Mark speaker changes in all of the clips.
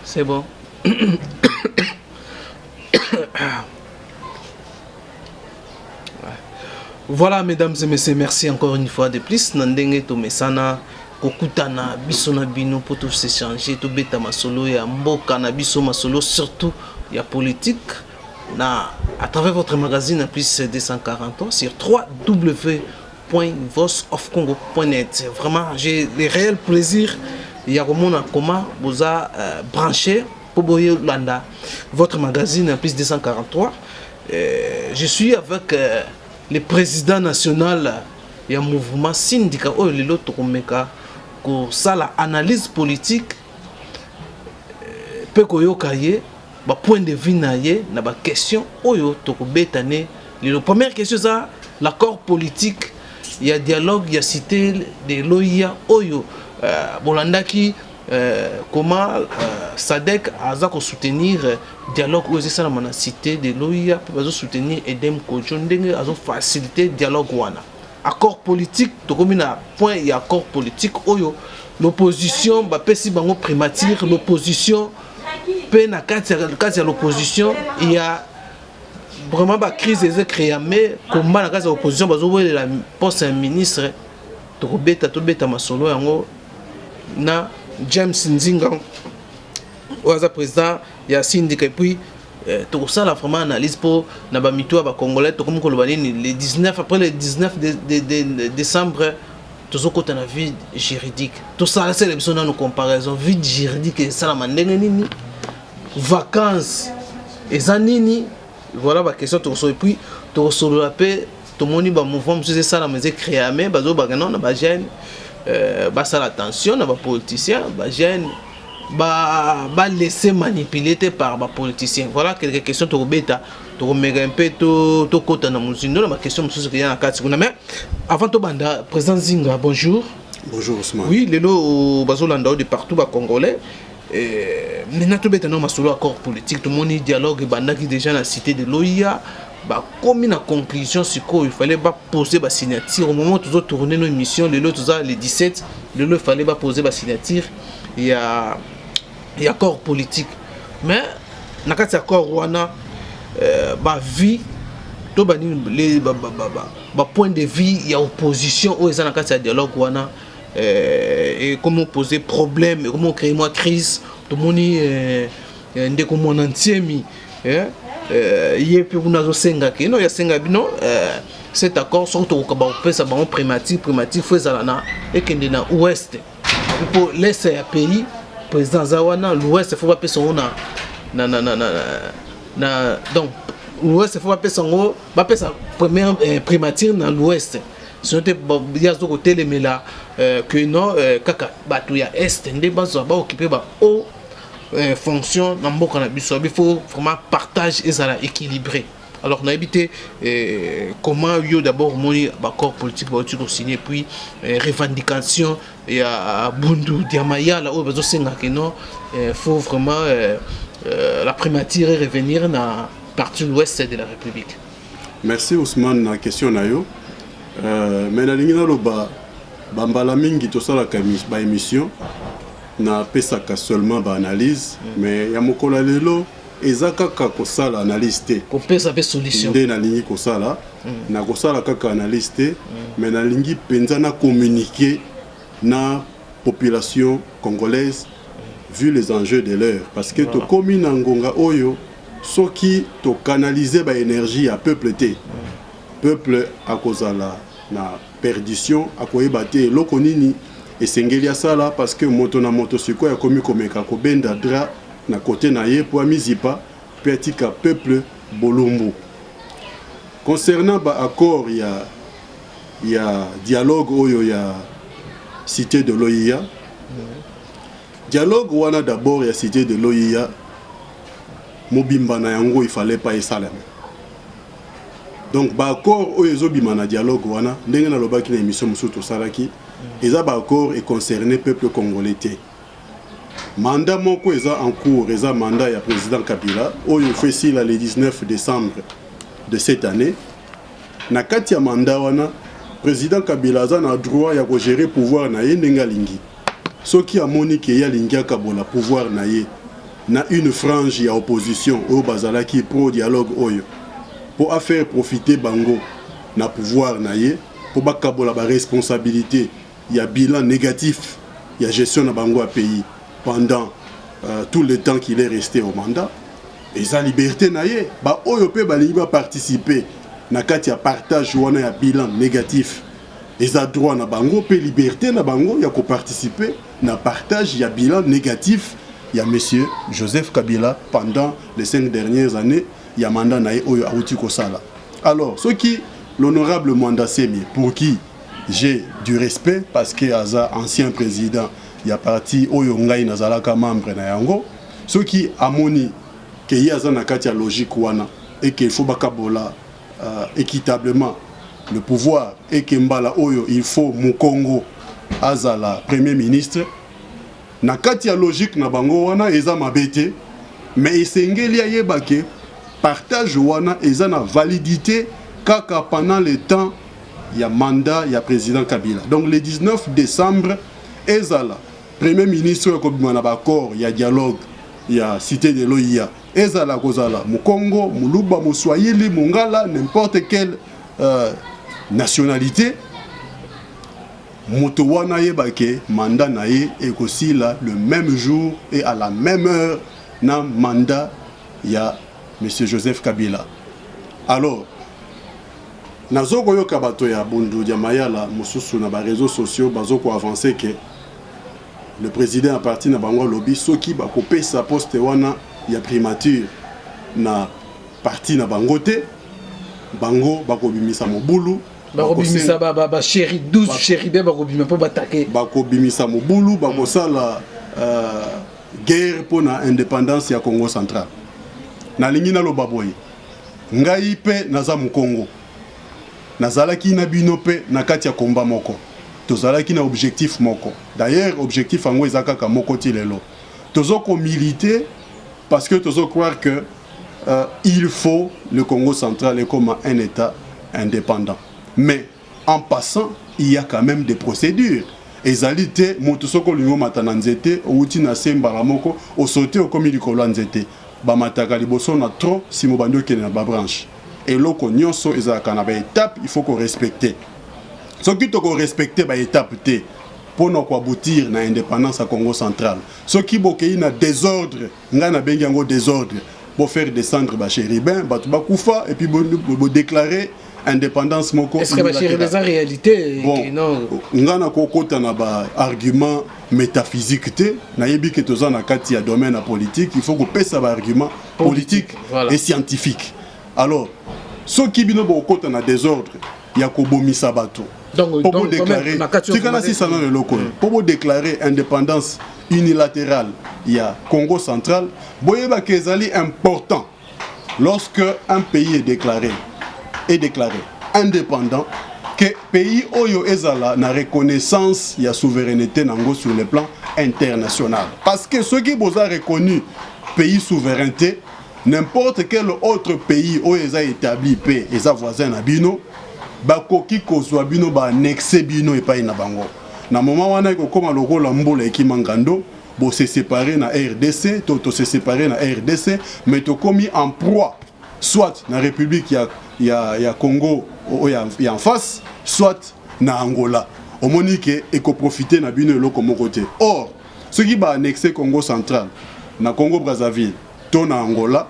Speaker 1: C'est bon. Voilà, mesdames et messieurs, merci encore une fois de plus. Nandenge to mesana kokutana biso na bino pour tous s'échanger to beta masolo ya mboka na biso masolo surtout ya politique na à travers votre magazine plus 243 sur www.voiceofcongo.net. Vraiment, j'ai le réel plaisir ya komona comment vous a branché pour boyer landa votre magazine plus 243. Je suis avec le président national du mouvement syndicat oh lelo tokomeka ko sala analyse politique pe ko yokaye ba point de vue na ye na ba question oyo tokobetane lelo. Première question ça l'accord politique, il y a dialogue, il y a cité de l'OIA oyo bolandaki comment SADC a soutenir dialogue aux ça la cité de l'OIA pour soutenir Edem Kojo ndenge a faciliter dialogue wana accord politique to komina point il y a accord politique oyo l'opposition ba pesi bango primature l'opposition pe na kati ya l'opposition il y a vraiment ba crise est créée mais comment na kati ya l'opposition bazo wele la poste un ministre to beta masolo yango na James Nzinga oza président ya syndicat et puis tout ça la vraiment analyse pour na ba mito ba congolais to comme kolobani le 19 après le 19 de décembre tout ce côté na vide juridique tout ça c'est les besoins de comparaison vide juridique ça la mandenge nini vacances et zanini voilà ba question tout ça et puis tout solo la paix tout moni ba mouvement c'est ça la mais créé mais bazo ba non na ba jeune ça l'attention na ba politicien ba jeune ba laisser manipuler par ba politicien. Voilà quelques questions to beta to mega un peu to kota na muzindo na ba question mususu ki na kati kuna mais avant to banda président Zinga bonjour.
Speaker 2: Bonjour Ousmane.
Speaker 1: Oui lelo bazolanda de partout ba congolais maintenant to beta na masolo accord politique tout monde dialogue banda qui déjà na cité de l'OIA bah comme une conclusion sur quoi il fallait pas poser la signature au moment où nous tourner nos émissions le les 17 il fallait pas poser la signature il y a accord politique mais na kati accord wana ba vie to bani les ba point de vue il y a opposition ou na kati dialogue wana et comment poser problème et comment créer une crise tout moni ndeko mon entiemi il peut vous nazo senga ki no ya senga bino cet accord surtout ko ba pesa ba primature faut ça na et kende na ouest pour laisser ya pays président Zawana l'ouest faut pas pesa na donc l'ouest faut pas pesa ngo ba pesa première primature na l'ouest sinon te ya zo côté les mela que non kaka batu ya est ndé bazo ba occuper ba o fonction dans mboka na biso il faut vraiment partage et ça équilibré. Alors on a évité comment yo d'abord moni accord politique va être signé puis revendication et à Bundu Diamaya là où besoin senga que non faut vraiment la primature revenir na partie ouest de la République.
Speaker 2: Merci Ousmane na question na yo mais na lingina loba bambala mingi to sala ka émission na pesaka seulement ba analyse mais ya mokola lelo ezaka ka ko sala analyse te
Speaker 1: ko pesa be solution
Speaker 2: nde na lingi ko sala na ko sala kaka analyse te mais na lingi penza na communiquer na population congolaise vu les enjeux de l'heure parce que to komi na ngonga oyo soki to canaliser ba énergie à peuple te peuple akozala na perdition akoyeba te loko nini esengeli asala parce que moto na moto siko ya komi komeka ko benda dra na côté na ye po mizipa petika peuple bolumbu. Concernant ba accord il y a dialogue oyo ya cité de l'OIA. Dialogue wana d'abord ya cité de l'OIA mobimba na yango il fallait pas esala. Donc ba accord oyo ezobima na dialogue wana ndenge na lobaki na émission musuto salaki eza ba accord et concerné peuple congolais te. Mandat moko eza en cours eza mandat ya président Kabila oyo fait si le 19 décembre de cette année. Na kati ya mandat wana président Kabila a na droit ya ko gérer pouvoir na ye ndenge lingi. Soki amoni ke ya lingi akabola pouvoir na ye na une frange ya opposition au bazalaki pro dialogue oyo pour faire profiter bango na pouvoir na ye pour bakabola ba responsabilité ya bilan négatif ya gestion na bango à pays pendant tout le temps qu'il est resté au mandat et sa liberté na ye ba oyo pe balingi ba participer na kati ya partage wana ya bilan négatif et sa droit na bango pe liberté na bango ya ko participer na partage ya bilan négatif. Il y a monsieur Joseph Kabila pendant les 5 dernières années, il y a mandat nae oyo auti kosala. Alors, ce qui l'honorable Mwanda Semi, pour qui j'ai du respect parce que aza ancien président, il y a parti oyo ngai nazalaka membre na yango, ce qui amoni que y a na kati ya logique wana et qu'il faut bakabola équitablement le pouvoir et que mbala oyo il faut Mukongo azala premier ministre. Na kati ya logique na bango wana eza mabete mais esengeli ayebake partage wana eza na validité kaka pendant le temps ya mandat ya président Kabila. Donc le 19 décembre ezala premier ministre ya kobima na bakor ya dialogue ya cité de l'OIA ezala kozala Mukongo, Muluba, Muswahili, Mungala, n'importe quelle nationalité. Motowana yebake mandat naye ekosila le même jour et à la même heure na mandat ya monsieur Joseph Kabila. Alors nazoko yoka bato ya Bundu ya Mayala mususu na ba réseaux sociaux bazoko avancer que le président a parti na bango lobby soki ba kopesa poste wana ya primature na parti na bangote bango bakobimisa mobulu
Speaker 1: bakobimisa ba chéri 12 chéri be bakobimisa po batake
Speaker 2: bakobimisa mobulu bakosala guerre pour na indépendance ya Congo central. Nalingi na loba boye ngai pe naza Mukongo nazalaki na bino pe na kati ya komba moko tozalaki na objectif moko. D'ailleurs objectif yango ezaka ka moko ti lelo tozoko militer parce que tozo croire que il faut le Congo central comme un état indépendant. Mais en passant, il y a quand même des procédures. Ezalité, motosoko lingo matananzete, outi na semba moko, au sauté au komi likolo nzete. Ba mataka liboso na trop si mobando ke na ba branche. Et loko nyonso ezaka na ba étape, il faut qu'on respecte. Ce qui to ko respecter ba étape té pour nous aboutir na indépendance à Congo central. Ce qui bokei na désordre, ngana bengi yango désordre, pour faire descendre ba chéribin, ba tuba kufa et puis bo déclarer indépendance moko.
Speaker 1: Est-ce que ma chérie les en réalité
Speaker 2: non ngana kokota na ba argument métaphysique té na yebi que toza na kati ya domaine politique, il faut que pesa ba argument politique voilà. Et scientifique. Alors ceux qui bino bokota na désordre ya kobomisa bato pour déclarer pour déclarer indépendance unilatérale il y a Congo central boyeba kezali important lorsque un pays est déclaré indépendant que pays oyo ezala na reconnaissance ya souveraineté nango sur le plan international parce que ceux qui boza reconnu pays souveraineté n'importe quel autre pays oyo eza établi pe eza voisin na bino bakoki kozwa bino ba annexé bino epai na bango na moment wana ekokoma lokola mbola ekimangando bo se séparer na RDC to se séparer na RDC mais to komi en proie soit na République ya Congo ya en face soit na Angola omonike eko profiter na bino eloko moko te. Or ceux qui ba annexé Congo central na Congo Brazzaville to na Angola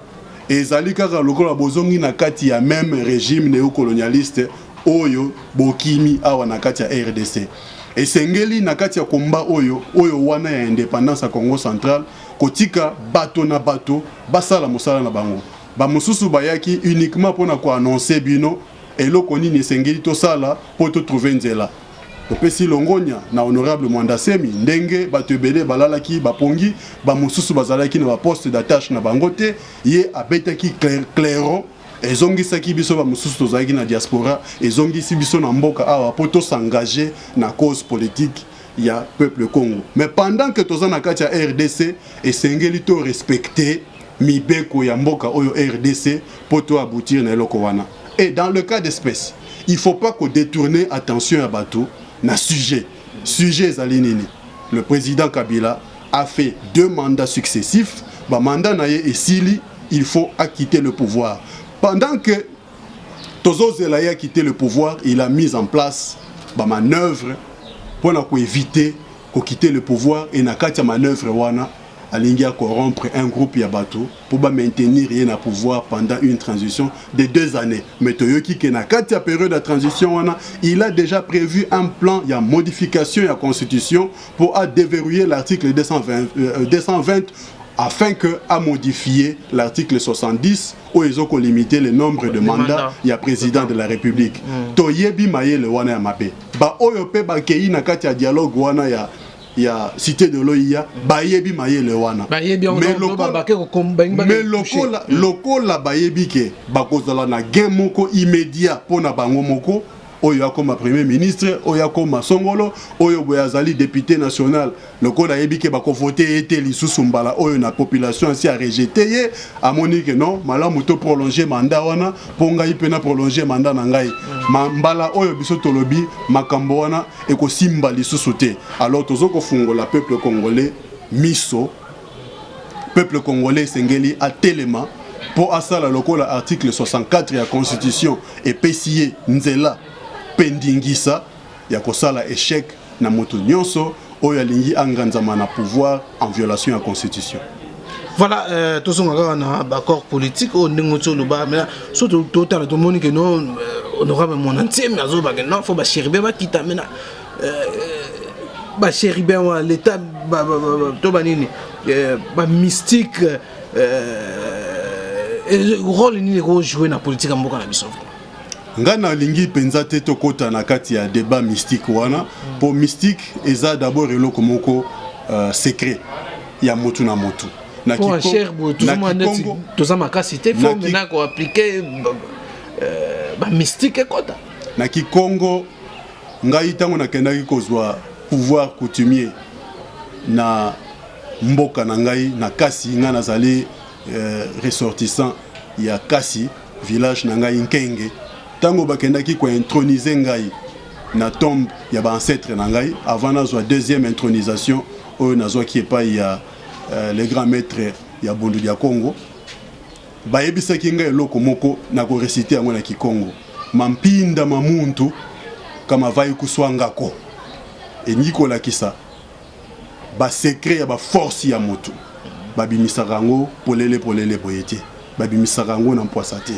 Speaker 2: ezali kaka lokola bozongi na kati ya même régime néocolonialiste oyo bokimi awa na kati ya RDC esengeli na kati ya komba oyo wana ya indépendance ya Congo central kotika bato na bato basala mosala na bango ba mususu bayaki uniquement pour na ko annoncer bino eloko nini esengeli to sala pour to trouver nzela topesi longonya na honorable Mwanda Semi ndenge bato ebele balalaki bapongi ba mususu bazalaki na ba poste d'attache na bango te ye abetaki clairon ezongisaki biso ba mususu tozalaki na diaspora ezongisi biso na mboka awa po to s'engager na cause politique ya peuple Congo. Mais pendant que toza na kati ya RDC esengeli to respecter mibeko ya mboka oyo RDC po to aboutir na eloko wana. Et dans le cas d'espèce, il faut pas qu'on détourne attention à bateau na sujet ezali nini. Le président Kabila a fait 2 mandats successifs, bah mandat naye et Sili, il faut acquitter le pouvoir. Pendant que Tozo Zelaya a quitté le pouvoir, il a mis en place bah manœuvre pour éviter de quitter le pouvoir et nakati manœuvre wana alingi à corrompre un groupe Yabato pour maintenir rien à pouvoir pendant une transition de 2 années. Mais Toyoki qui nakati à période de transition wana, il a déjà prévu un plan, il y a modification de la constitution pour déverrouiller l'article 220 afin que à modifier l'article 70 où ils ont limité le nombre de mandats il y a président de la République. Toyebi maye le wana ya mabe. Ba oyope ba kei nakati ya dialogue wana ya cité de l'OIA, bayebi maye le wana. Mais lokola bayebi ke bakozala na gain moko immédiat pona bango moko oyo comme premier ministre, oyo comme Songolo, oyo boyazali député national, lokola yebi ke bako voter ete lisusu mbala oyo na population si a rejeté ye, a moni que non, malamu to prolonger mandat wana, ponga ipena prolonger mandat na ngai. Mbala oyo biso tolobi makambo wana eko simba lisusu te. Alors tozoko fungola peuple congolais miso peuple congolais sengeli a telema pour asala lokola article 64 de la constitution et PCA nzela pendingisa ya kosala échec na moto nyonso oyo alingi anganzama na pouvoir en violation de la constitution.
Speaker 1: Voilà, tout ce qu'on a un accord politique, on est sur le bas, mais surtout tout le monde que non, on aura mon entier, mais non, faut pas chérir, bah quitte maintenant, bah chérir bien l'état, tout banini, bah mystique, rôle ni rôle joué dans la politique en beaucoup d'habitude.
Speaker 2: Ngana lingi penza te tokota na kati ya débat mystique wana pour mystique eza d'abord eloko moko secret ya motu na motu.
Speaker 1: Pour un cher tout ça ma cité faut maintenant qu'on appliquer mystique kota.
Speaker 2: Na Kikongo ngai tango na kendaki kozwa pouvoir coutumier na mboka na ngai na kasi nga nazali ressortissant ya kasi village na ngai Nkenge. Tango bakendaki ko introniser ngai na tombe ya ba ancêtre na ngai avant nazwa deuxième intronisation oyo nazwa ki epa ya les grands maîtres ya Bondu ya Congo bayebisaki ngai eloko moko na ko réciter yango na Kikongo mampinda mamuntu kama vai kuswangako enyikola kisa ba secret ya ba force ya motu babimisaka ngo polele boyete babimisaka ngo na mpoisate.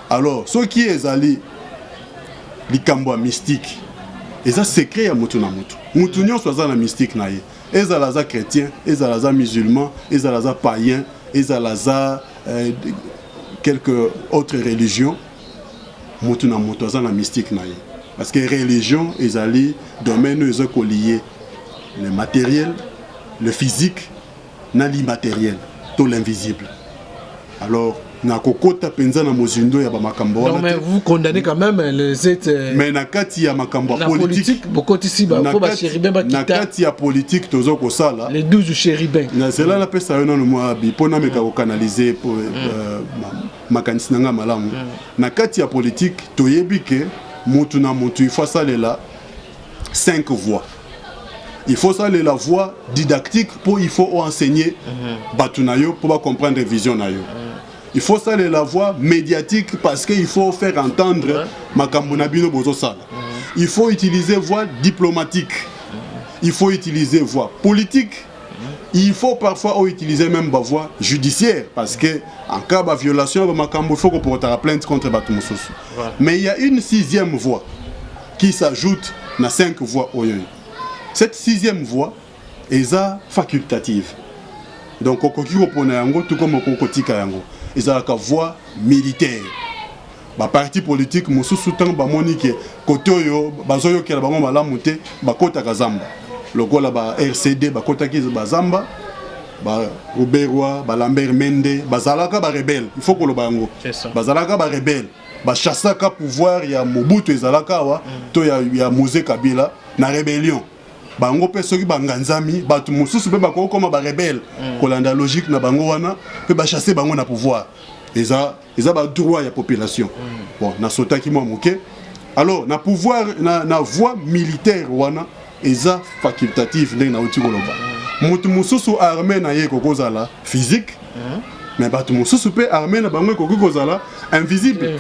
Speaker 2: Alors, ce qui est allé, likambo mystique, c'est un secret ya mutu na mutu. Mutu nyonso aza na mystique na ye. Ezalaza chrétien, ezalaza musulman, ezalaza païen, ezalaza quelques autres religions. Mutu na mutu aza na mystique na ye. Parce que religion ezali domaine ezoko lié le matériel, le physique, na l'immatériel, tout l'invisible. Alors na kokota penza na mozindo ya ba makambo wana.
Speaker 1: Non mais vous condamnez quand même les êtres.
Speaker 2: Mais na kati ya makambo politique
Speaker 1: bokoti si ba faut ba chéribin ba kita.
Speaker 2: Na kati ya politique tozo ko sala.
Speaker 1: Les 12 chéribins.
Speaker 2: Na cela la pesa yo na moi bi pona me ka ko canaliser pour makanisi nanga malamu. Na kati ya politique toyebi ke mutu na mutu il faut salela 5 voix. Il faut saler la voix didactique pour il faut enseigner batunayo pour comprendre vision nayo. Il faut saler la voix médiatique parce qu'il faut faire entendre makambo bino bozo sala. Il faut utiliser voix diplomatique. Il faut utiliser voix politique. Il faut parfois utiliser même la voix judiciaire parce que en cas de violation makambo il faut qu'on porte la plainte contre Batumusosu. Mais il y a une 6e voix qui s'ajoute à 5 voix oyoy. Cette 6e voix est facultative. Donc okoki opona yango tout comme okotika yango. Ils ont la voix militaire. Ba parti politique mususu tang ba monike côté yo bazoyo kela bango malamu te ba kota kazamba. Lokola ba RCD ba kota ki ba zamba ba Roberwa ba Lambert Mende bazalaka ba rebelle. Il faut que lo bango. Bazalaka ba rebelle. Ba chassaka pouvoir ya Mobutu ezalaka wa to ya Moïse Kabila na rébellion. Bango pe soki banganzami batu mususu pe bako koma ba rebelle kolanda logique na bango wana pe ba chasser bango na pouvoir eza ba droit ya population bon na sotaki moi moké alors na pouvoir na voie militaire wana eza facultative ndenge na uti koloba mutu mususu armé na ye kokozala physique mais batu mususu pe armé na bango kokozala invisible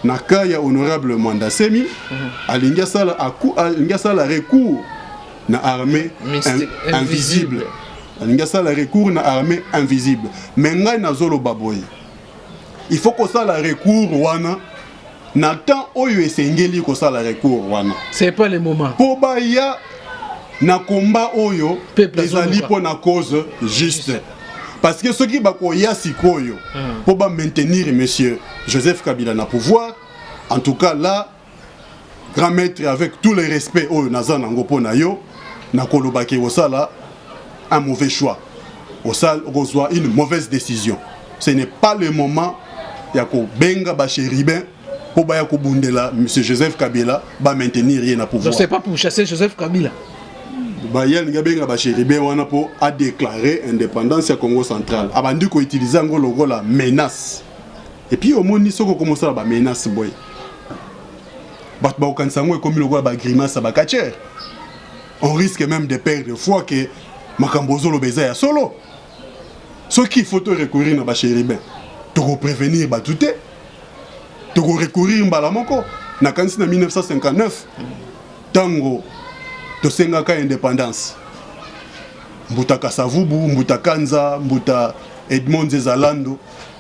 Speaker 2: na cas ya honorable Mwanda Semi alingi sala recours na armée invisible alingi sala recours na armée invisible mais ngai nazolo baboye il faut que ça la recours wana na temps oyo esengeli ko ça la recours wana
Speaker 1: c'est pas le moment
Speaker 2: pour baya na combat oyo ezali pour na cause juste parce que ceux qui bakoya sikoyo pour ba maintenir monsieur Joseph Kabila na pouvoir en tout cas là grand maître avec tout le respect oyo naza nango pona yo na kolobaki osala un mauvais choix osala reçoit une mauvaise décision ce n'est pas le moment ya ko benga ba chéribin pour ba ya ko bundela monsieur Joseph Kabila ba maintenir rien na pouvoir.
Speaker 1: Donc c'est pas pour chasser Joseph Kabila.
Speaker 2: Ba yel nga benga ba chéribin wana pour a déclarer indépendance ya Congo central. Abandi ko utiliser ngo logo la menace. Et puis au monde soko commencer ba menace boy. Ba ba okansango e komi logo ba grimace ba catcher. On risque même de perdre foi que makambozo lo beza ya solo. Ce qu'il faut recourir na ba chéribin. Toko prévenir batouté toko recourir mbala moko na kanisi na 1959 tango to sengaka indépendance mbuta Kasavubu mbuta Kanza mbuta Edmond Zezalando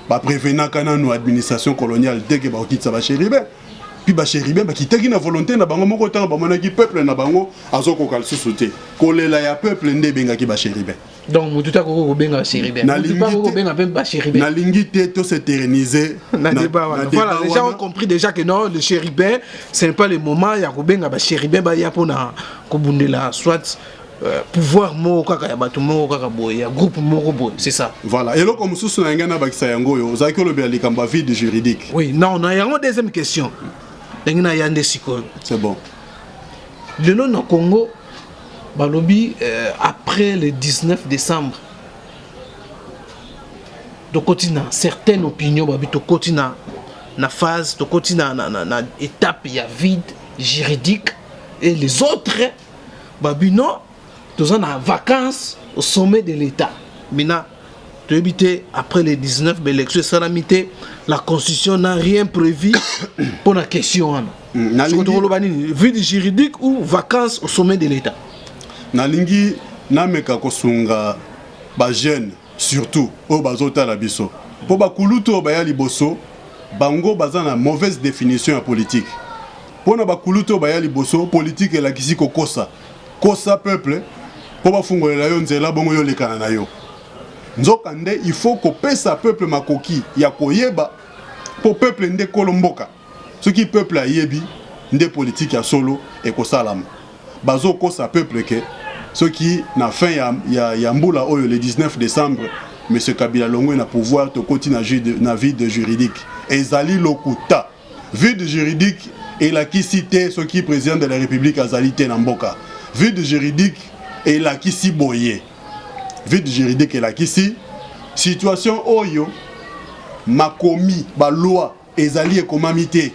Speaker 2: ba prévenaka nanu administration coloniale dès que ba okitsa ba chéribin puis ba chéribin ba kitaki na volonté na bango moko tango ba monaki peuple na bango azoko kalsusu te kolela ya peuple nde bengaki ba chéribin.
Speaker 1: Donc, tout à coup, benga chéribin.
Speaker 2: Na lingité tout s'éterniser.
Speaker 1: Voilà, les gens ont compris déjà que non, le chéribin, ce n'est pas le moment. Il y a benga chéribin, il y a pour na kobundela soit pouvoir mo kaka ya batu mo kaka boy, groupe mo boy, c'est ça.
Speaker 2: Voilà. Et là comme sous na ngana bakisa yango yo, zaki lo bia likamba vide juridique.
Speaker 1: Oui, non, on a une deuxième question. Ngina yande siko.
Speaker 2: C'est bon.
Speaker 1: Le nom na Congo Balobi, après le 19 décembre, de continent, certaines opinions, de continent, na phase, de continent, na étape, il y a vide juridique, et les autres, babi non, tous en vacances au sommet de l'État. Maintenant, de éviter après les 19 élections, la Constitution n'a rien prévu pour la question. Vide juridique ou vacances au sommet de l'État.
Speaker 2: Nalingi nameka kosunga ba jeune surtout o bazota la biso po ba kuluto ba ya liboso bango bazana mauvaise définition ya politique pona ba kuluto ba ya liboso politique la kisi kokosa kosa peuple po ba fungolela yo nzela bongo yo lekana na yo nzoka nde il faut ko pesa peuple makoki ya koyeba po peuple nde kolomboka ce qui peuple ayebi nde politique ya solo et kosalama bazo kosa peuple que ce qui na fin ya mbula oyo le 19 décembre monsieur Kabila Longo na pouvoir to continue na vide juridique ezali lokuta vide juridique et la qui cité ce qui président de la République azalité na mboka vide juridique et la qui si boyé vide juridique et la qui si situation oyo makomi ba loi ezali ekomamité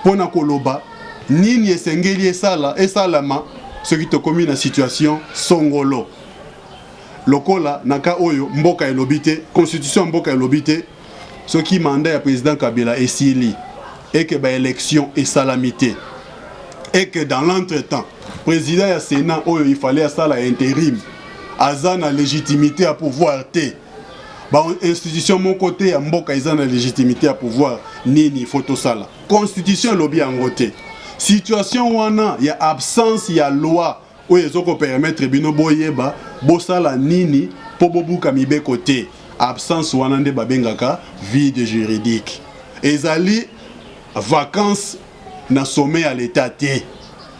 Speaker 2: pona koloba nini esengeli esalama ce qui te commis la situation songolo lokola naka oyo mboka elobité constitution mboka elobité ce qui mandat ya président Kabila esili et que ba élection et salamité et que dans l'entretemps président ya Sénat oyo il fallait sala intérim azana légitimité à pouvoir té ba institution mon côté ya mboka azana légitimité à pouvoir nini photo sala constitution lobby en côté situation wana ya absence ya loi oyo ezoko permettre bino boyeba bosala nini po bobuka mibe côté absence wana nde babengaka vide juridique ezali vacances na sommet à l'état té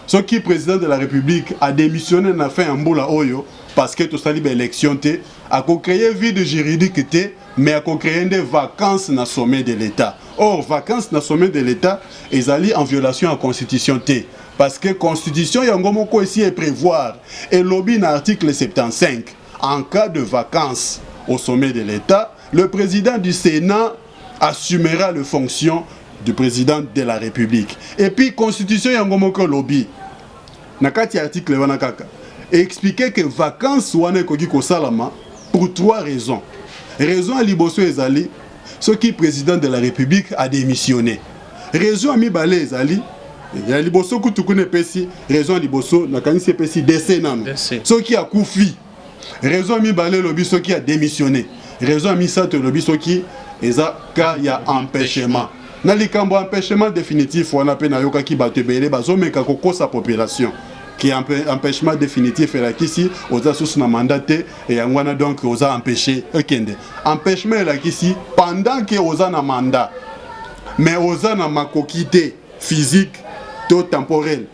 Speaker 2: ce qui président de la République a démissionné na fin en mbula oyo parce que to sali ba élection té a créé vide juridique té mais a créé des vacances na sommet de l'état. Or vacances na sommet de l'état ezali en violation à constitution té parce que constitution yango moko ici est prévoir et lobby na article 75 en cas de vacances au sommet de l'état le président du Sénat assumera les fonctions du président de la République et puis constitution yango moko lobby na kati article wana kaka et expliquer que vacances wana ekoki kosalama pour 3 raisons. Raison à liboso ezali ce qui président de la République a démissionné. Raison à mibale ezali ya liboso kutukune pesi raison à liboso na kanisi pesi décès nano. Ce qui a koufi. Raison à mibale lobi ce qui a démissionné. Raison à misato lobi ce qui eza ka ya empêchement. Na likambo empêchement définitif wana pe na yoka ki batebele bazomeka kokosa population. Qui est empêchement définitif et là ici aux sous na mandaté et yangwana donc aux a empêché okende empêchement là ici pendant que aux na mandat mais aux na makokité physique to temporel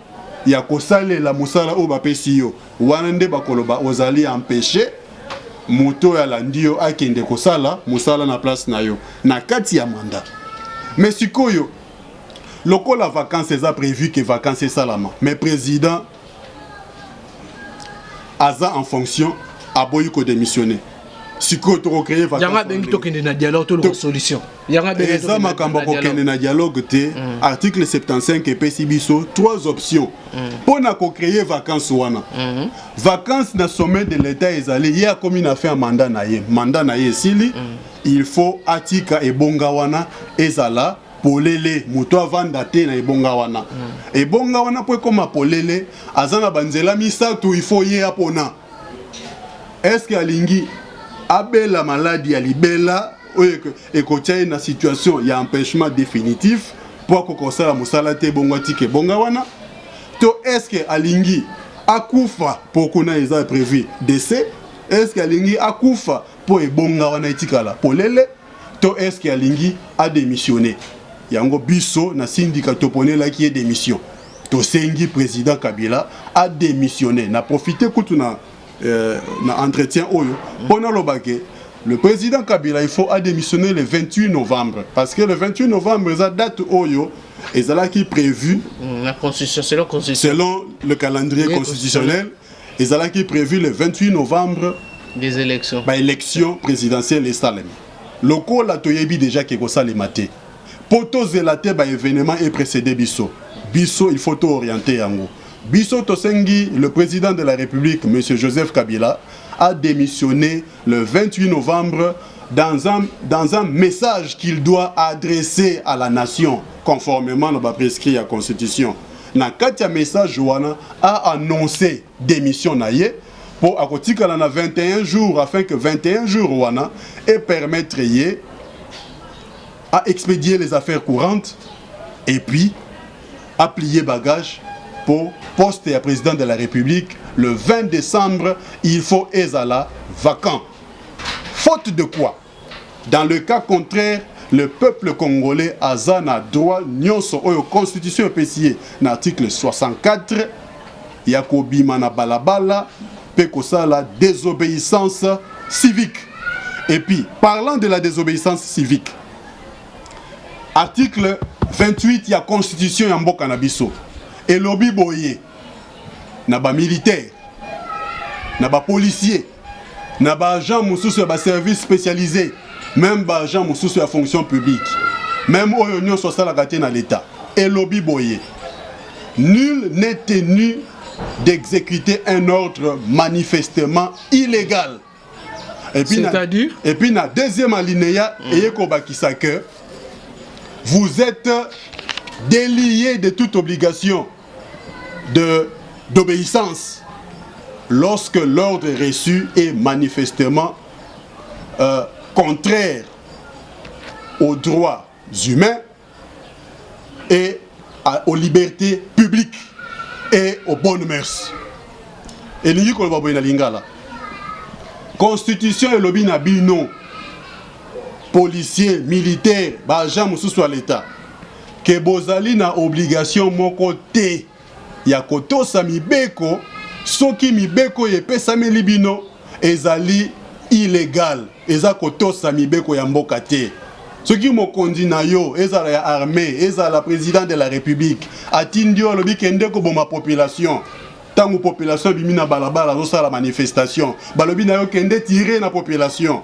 Speaker 2: ya kosale la musala o bapesi yo wana nde bakoloba ozali empêché moto ya landio akende kosala musala na place na yo na kati ya mandat mais sikoyo lokola vacances est prévu que vacances est salama mais président Aza en fonction a boyi ko démissionner. Siko to créer vacances. Yanga bengi to kende na dialogue to solution. Yanga bengi to makamba ko kende na dialogue te article 75 et PCBiso 3 options. Pour na ko créer vacances wana. Vacances na sommet de l'état ezali ya commune a fait un mandat na ye sili il faut atika e bonga wana ezala polele moto avanda te na ebonga wana ebonga wana po koma polele azana banzela misatu il faut ye apona est-ce que alingi abela maladie ya libela ekotia na situation ya empêchement définitif pour kokosala musala te bonga tike bonga wana to est-ce que alingi akufa pour kuna eza prévu décès est-ce que alingi akufa pour ebonga wana etikala polele to est-ce que alingi a démissionné yango biso na syndicat toponela qui est démission to sengi président Kabila a démissionné na profité kutu na entretien oyo pona lobake le président Kabila il faut a démissionner le 28 novembre parce que le 28 novembre la date oyo ezala qui prévu la constitution selon le calendrier constitutionnel ezala qui prévu le 28 novembre
Speaker 1: des élections
Speaker 2: élection présidentielle et salem loko la toyebi déjà ke ko salemate poto zelate ba événement et précédé biso il faut tout orienter yango biso to sengi le président de la République monsieur Joseph Kabila a démissionné le 28 novembre dans un message qu'il doit adresser à la nation conformément à prescrit à la constitution na kati ya message wana a annoncé démission na ye pour akotika na 21 jours afin que 21 jours wana et permettre ye à expédier les affaires courantes et puis à plier bagage pour poste à président de la République le 20 décembre il faut ezala vacant faute de quoi dans le cas contraire le peuple congolais aza na droit nyonso oyo constitution epesi na article 64 yakobima na balabala pe kosala désobéissance civique et puis parlant de la désobéissance civique article 28 ya constitution ya mboka na biso elobi boye na ba militaire na ba policier na ba agent mususu ya ba service spécialisé même ba agent mususu ya fonction publique même oyo nyonso salaka te na l'état elobi boye nul n'est tenu d'exécuter un ordre manifestement illégal et puis
Speaker 1: c'est-à-dire
Speaker 2: et puis na deuxième alinéa eyeko bakisa que vous êtes délié de toute obligation d'obéissance lorsque l'ordre reçu est manifestement contraire aux droits humains et aux libertés publiques et aux bonnes mœurs. Et nous disons que la Constitution et le bino policiers, militaires, agents mususu à l'État, que bozali na obligation moko te ya kotosa mibeko soki mibeko yepesa melibino ezali illégal eza kotosa mibeko ya mboka te soki mokonzi na yo ezala ya armée ezala président de la République atindi olobi kende ko boma population tangu population bimina balabala zo la manifestation balobi na yo kende tirer na population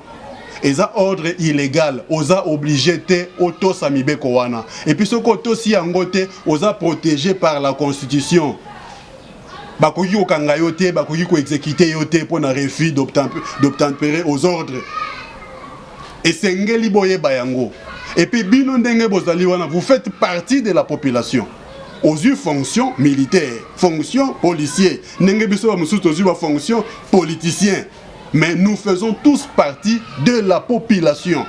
Speaker 2: eza ordre illégal oza obligé te otosa mibeko wana et puis soko tosi yango te oza protégé par la constitution bakoki kokanga yo te, bakoki koexécuter yo te pour na refus d'obtempérer aux ordres. Et sengeli boye bayango. Et puis bino ndenge bozali wana, vous faites partie de la population. Aux yeux fonction militaire, fonction policier, ndenge biso ba mususu aux yeux fonction politicien. Mais nous faisons tous partie de la population.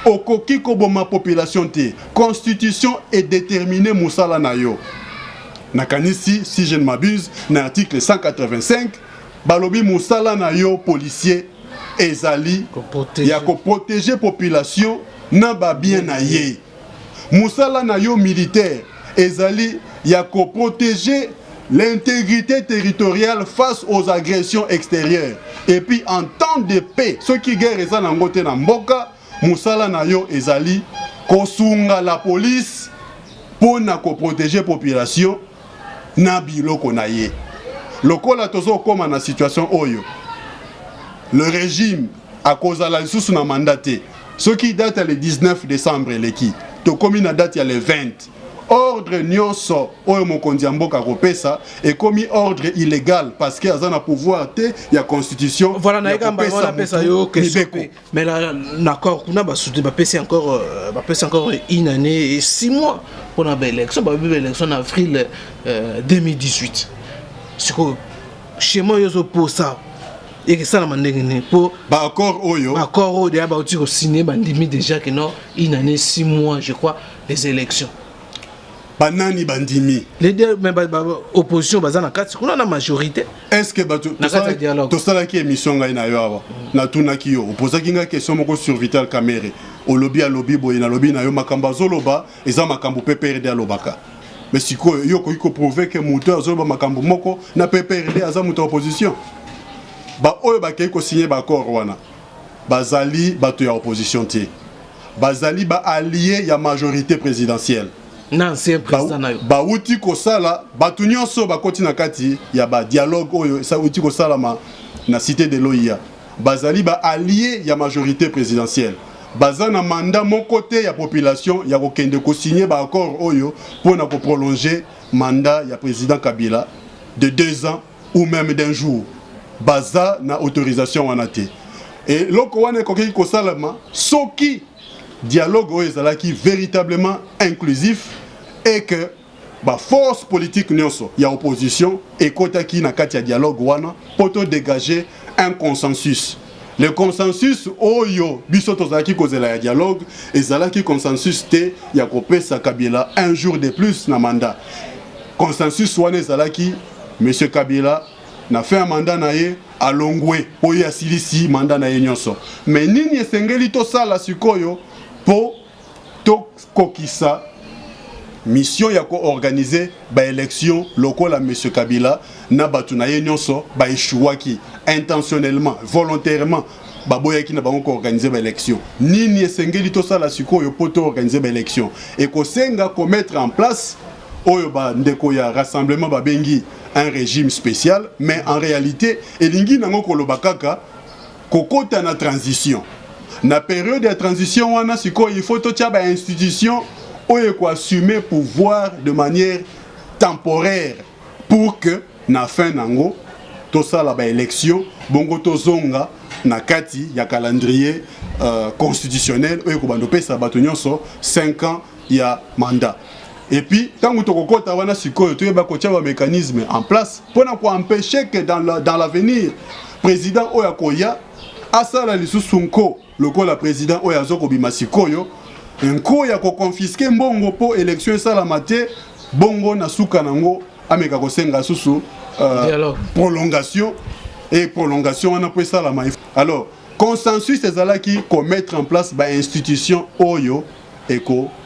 Speaker 2: Okoki koboma population te. Constitution est déterminée musala na yo. Nakanisi, si je ne m'abuse, dans l'article 185, balobi musala na yo policier ezali ya ko protéger population na ba bien na ye. Musala na yo militaire ezali ya ko protéger l'intégrité territoriale face aux agressions extérieures. Et puis en temps de paix, ceux qui guerre eza na ngote na mboka, musala na yo ezali kosunga la police pour na ko protéger population na biloko na ye. Lokola tozo koma na situation oyo. Le régime a causé la sous na mandaté. Ce qui date le 19 décembre leki. To komi na date ya le 20. Ordre nyonso oyo mokonzi mboka kopesa et commis ordre illégal parce que azana pouvoir te ya constitution.
Speaker 1: Voilà na eka mbona pesa yo question. Mais l'accord kuna ba soutenu ba pesa encore une année et 6 mois pour la élection, ba élection en avril 2018. C'est que chez moi yo pour ça. Et que ça la mandengene pour
Speaker 2: ba accord oyo
Speaker 1: déjà ba outi ko signer ba ndimi déjà que non une année 6 mois je crois des élections.
Speaker 2: Banani bandimi
Speaker 1: les deux mais opposition bazana kati kuna na majorité.
Speaker 2: Est-ce que to sala ki émission ngai na yo awa na tuna ki yo oposa ki nga question moko sur Vital Kamerhe au lobby à lobby boy na lobby na yo makamba zoloba eza makambo PPRD alobaka. Mais siko yo ko prouver que moteur zoloba makambo moko na PPRD aza moto opposition. Ba oyo ba kei ko signer ba accord wana bazali bato ya opposition te bazali ba allié ya majorité présidentielle
Speaker 1: non c'est président na yo
Speaker 2: ba uti ko sala bato nyonso ba koti na kati ya ba dialogue oyo sa uti ko sala na cité de l'OIA bazali ba allié ya majorité présidentielle bazana mandat mon côté ya population ya ko kende ko signer ba accord oyo pour na ko prolonger mandat ya président Kabila de 2 ans ou même d'un jour. Baza na autorisation wanate. Et loko wane koki ko salama soki dialogue o ezalaki véritablement inclusif et que ba force politique nyonso ya opposition et kotaki na kati ya dialogue wana poto dégager un consensus. Le consensus oyo biso tozalaki kozela ya dialogue ezalaki consensus te ya kopesa Kabila un jour de plus na mandat. Consensus wana ezalaki monsieur Kabila na fait un mandat na ye alongwe po ya silisi mandat na ye nyonso. Mais nini esengeli to sala sikoyo po to kokisa mission ya ko organiser ba élection lokola monsieur Kabila na batu na ye nyonso ba échouaki intentionnellement volontairement ba boyaki na bango ko organiser ba élection. Nini esengeli to sala sikoyo po to organiser ba élection et ko senga ko mettre en place oyo ba ndeko ya rassemblement ba bengi un régime spécial, mais en réalité, elingi nango kolobakaka kokota na transition. Na période de transition wana siko il faut totia ba institution oyo ko assumer pouvoir de manière temporaire pour que na fin nango to sala ba élection bongo to zonga na kati ya calendrier constitutionnel oyo ko bando pesa bato nyonso 5 ans ya mandat. Et puis, tant que tu as un mécanisme en place pour empêcher que dans l'avenir, le président Oyakoya, Asala Lissusunko, le président Oyazoko Bimasikoyo, un coup ya confisqué Mbongo pour élection Salamate, Bongo Nasuka Nango, Ameka Kosenga Susu, prolongation, et prolongation, on a pris ça la maïf. Alors, consensus, c'est là qui mettre en place une institution Oyo et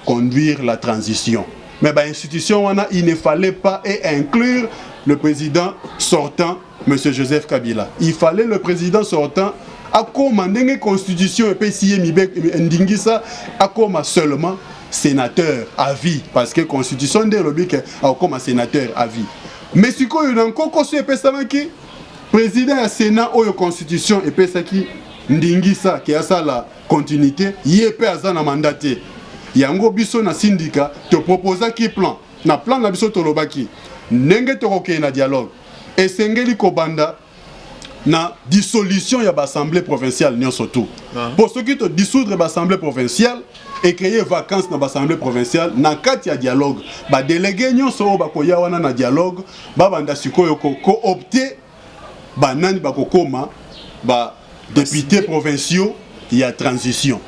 Speaker 2: conduire la transition. Mais l'institution, il ne fallait pas inclure le président sortant, M. Joseph Kabila. Il fallait le président sortant à commander une constitution et puis si Ndingisa à comme seulement sénateur à vie. Parce que la constitution de l'objet a comme sénateur à vie. Mais si il y a encore qui président du Sénat ou la constitution et puis qui Ndingisa qui a ça la continuité, il est pas à mandaté. Yango biso na syndicat te proposa ki plan na biso tolobaki ndenge tokoke na dialogue esengeli kobanda na dissolution ya l'Assemblée provinciale nyonso tout. Pour ceux qui te dissoudre l'Assemblée provinciale et créer vacances dans l'Assemblée provinciale, na kati ya dialogue, ba délégué nyonso ba koya wana na dialogue, ba banda sikoyo ko opter ba nani ba kokoma ba députés provinciaux ya transition.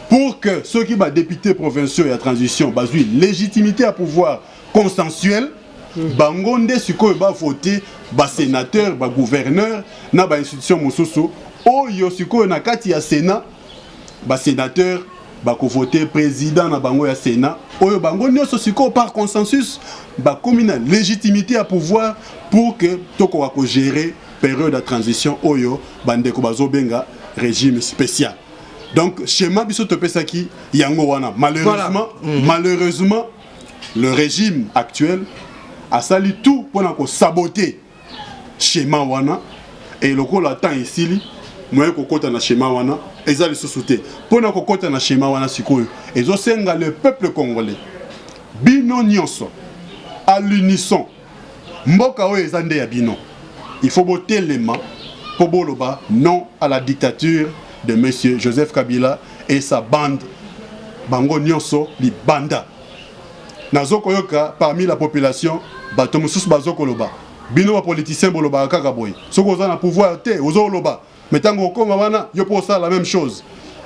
Speaker 2: Pour que ceux qui ba députés provinciaux ya transition ba une légitimité à pouvoir consensuel, bangonde sikoyo ba voter ba sénateur, ba gouverneur na ba institution mosusu oyo sikoyo na kati ya Sénat ba sénateur ba ko voter président na bango ya Sénat oyo bango nyonso sikoyo par consensus ba commune légitimité à pouvoir pour que toko wa ko gérer période de transition oyo bandeko bazo benga régime spécial. Donc schéma biso to pesaki yango wana malheureusement malheureusement le régime actuel a sali tout pour saboter schéma wana et le ko la temps ici moi ko kota na schéma wana ezali sous-souté pour na ko kota na schéma wana sikoyo ezo senga le peuple congolais bino nyonso à l'unisson mboka o ezande ya bino il faut boter les mains pour boloba non à la dictature de monsieur Joseph Kabila et sa bande bango nyonso li banda nazoko yoka parmi la population bato mususu bazoko loba bino ba politicien boloba kaka boy soko za na pouvoir te ozo loba metango konga wana yo po ça la même chose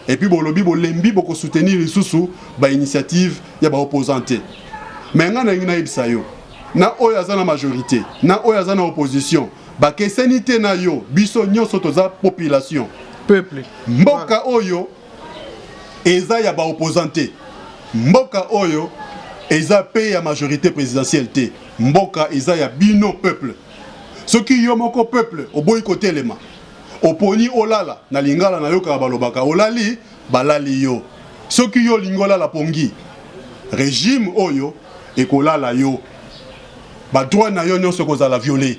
Speaker 2: et puis bolobi bolembi boko soutenir lisusu ba initiative ya ba opposante mais ngana ngina ibisa yo na oyo azana majorité na oyo azana opposition ba kesenité na yo biso nyonso toza population
Speaker 1: peuple
Speaker 2: mboka oyo eza ya ba opposante mboka oyo eza pe ya majorité présidentielle te mboka eza ya bino peuple soki yo moko peuple oboyi kotelema oponi olala na lingala na yoka balobaka olali balali yo soki yo lingola la pongi régime oyo ekolala yo ba droit na yo nyonso kozala violer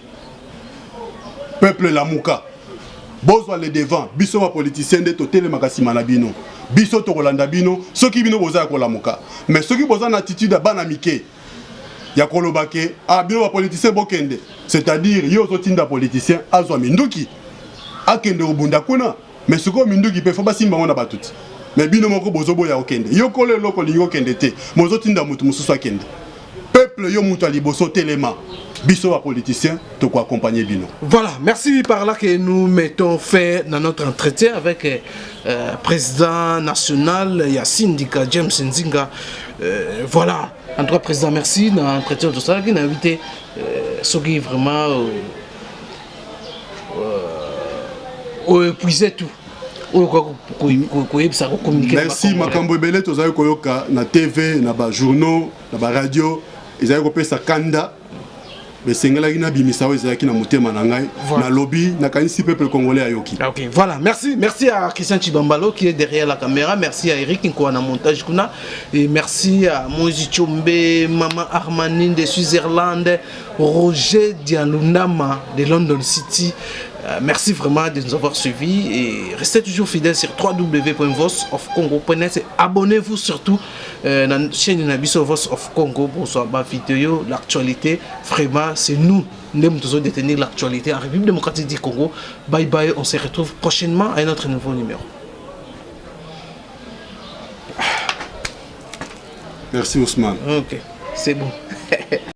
Speaker 2: peuple lamuka bozwa le devant biso ba politicien de totelema kasima na bino biso to kolanda bino soki bino boza ko lamuka mais soki boza na attitude bana mike ya kolobake a bino ba politicien bokende c'est-à-dire yo zotinda politicien azwa minduki akende obunda kuna mais soko minduki pe fo basimba ngona batuti mais bino moko bozobo ya okende yo kole loko lingo kende te mozotinda mutu mususu akende peuple yo mutu aliboso telema biso wa politicien to ko accompagner bino.
Speaker 1: Voilà, merci par là que nous mettons fin dans notre entretien avec président national Yassine Dika James Nzinga. Voilà, en tout cas président merci dans l'entretien de ça qui a invité ce qui vraiment épuisé tout.
Speaker 2: Merci makambo ebele tozayo koyoka na TV na ba journaux na ba radio ezali kopesa kanda mais sengela kina bimisa ezali kina motema na ngai na lobby na kanisi peuple congolais ayoki.
Speaker 1: OK, voilà, merci à Christian Chibambalo qui est derrière la caméra, merci à Eric Nko na montage kuna et merci à Moïse Chombe, Maman Armanine de Switzerland, Roger Dialunama de London City. Merci vraiment de nous avoir suivis et restez toujours fidèles sur www.voiceofcongo.net et abonnez-vous surtout à la chaîne de Voice of Congo pour savoir vidéo, l'actualité. Vraiment, c'est nous qui devons détenir l'actualité en République démocratique du Congo. Bye bye, on se retrouve prochainement à un autre nouveau numéro.
Speaker 2: Merci Ousmane.
Speaker 1: Ok, c'est bon.